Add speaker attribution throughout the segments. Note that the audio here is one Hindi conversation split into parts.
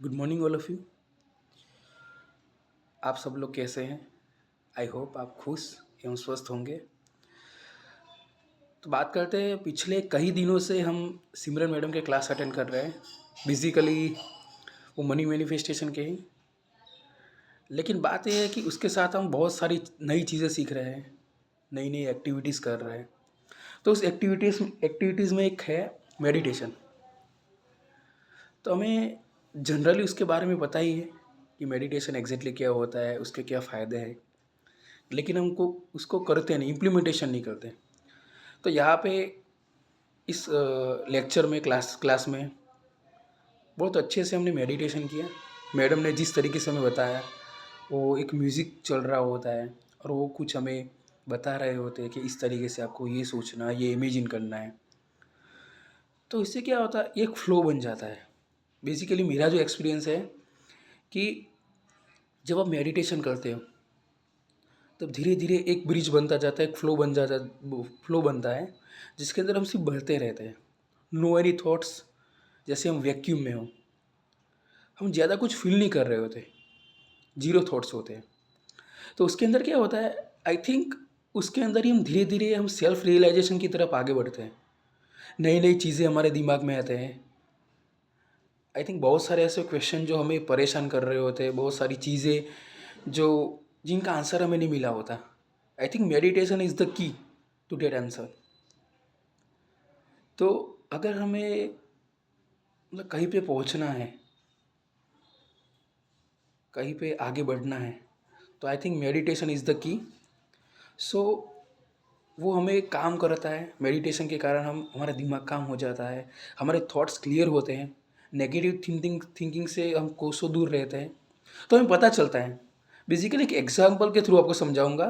Speaker 1: Good morning all of you. आप सब लोग कैसे हैं? आई होप आप खुश एवं स्वस्थ होंगे। तो बात करते हैं, पिछले कई दिनों से हम सिमरन मैडम के क्लास अटेंड कर रहे हैं। बेसिकली वो मनी मैनिफेस्टेशन के ही, लेकिन बात यह है कि उसके साथ हम बहुत सारी नई चीज़ें सीख रहे हैं, नई नई एक्टिविटीज़ कर रहे हैं। तो उस एक्टिविटीज़ में एक है मेडिटेशन। तो हमें जनरली उसके बारे में पता ही है कि मेडिटेशन एग्जैक्टली क्या होता है, उसके क्या फ़ायदे हैं, लेकिन हमको उसको करते नहीं, इम्प्लीमेंटेशन नहीं करते। तो यहाँ पे इस लेक्चर में क्लास में बहुत अच्छे से हमने मेडिटेशन किया। मैडम ने जिस तरीके से हमें बताया, वो एक म्यूज़िक चल रहा होता है और वो कुछ हमें बता रहे होते हैं कि इस तरीके से आपको ये सोचना, ये इमेजिन करना है। तो इससे क्या होता है, एक फ़्लो बन जाता है। बेसिकली मेरा जो एक्सपीरियंस है कि जब आप मेडिटेशन करते हो तब धीरे धीरे एक ब्रिज बनता जाता है, एक फ्लो बनता है जिसके अंदर हम सिर्फ बहते रहते हैं। नो एनी थॉट्स, जैसे हम वैक्यूम में हो, हम ज़्यादा कुछ फील नहीं कर रहे होते, जीरो थॉट्स होते हैं। तो उसके अंदर क्या होता है, आई थिंक उसके अंदर ही हम धीरे धीरे हम सेल्फ रियलाइजेशन की तरफ आगे बढ़ते हैं। नई नई चीज़ें हमारे दिमाग में आते हैं। आई थिंक बहुत सारे ऐसे क्वेश्चन जो हमें परेशान कर रहे होते हैं, बहुत सारी चीज़ें जो जिनका आंसर हमें नहीं मिला होता। I think meditation is the key to get answer. तो अगर हमें मतलब कहीं पे पहुंचना है, कहीं पे आगे बढ़ना है, तो I think meditation is the key. So वो हमें काम करता है। मेडिटेशन के कारण हम हमारा दिमाग काम हो जाता है, हमारे थॉट्स क्लियर होते हैं, नेगेटिव थिंकिंग से हम कोसों दूर रहते हैं। तो हमें पता चलता है। बेसिकली एक एग्जांपल के थ्रू आपको समझाऊंगा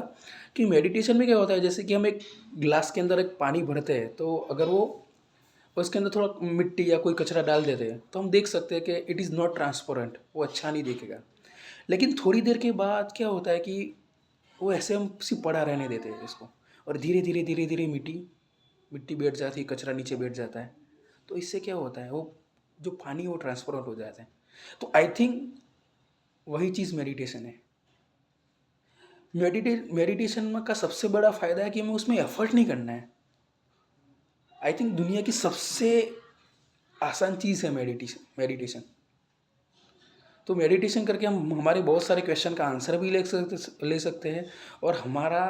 Speaker 1: कि मेडिटेशन में क्या होता है। जैसे कि हम एक ग्लास के अंदर एक पानी भरते हैं, तो अगर वो उसके अंदर थोड़ा मिट्टी या कोई कचरा डाल देते हैं तो हम देख सकते हैं कि इट इज़ नॉट ट्रांसपेरेंट, वो अच्छा नहीं दिखेगा। लेकिन थोड़ी देर के बाद क्या होता है कि वो ऐसे हम सिर्फ पड़ा रहने देते हैं इसको, और धीरे धीरे मिट्टी मिट्टी बैठ जाती है, कचरा नीचे बैठ जाता है। तो इससे क्या होता है, वो जो पानी है वो ट्रांसपेरेंट हो जाता है। तो आई थिंक वही चीज़ मेडिटेशन है। मेडिटेशन में का सबसे बड़ा फ़ायदा है कि हमें उसमें एफर्ट नहीं करना है। आई थिंक दुनिया की सबसे आसान चीज़ है मेडिटेशन। तो मेडिटेशन करके हम हमारे बहुत सारे क्वेश्चन का आंसर भी ले सकते हैं, और हमारा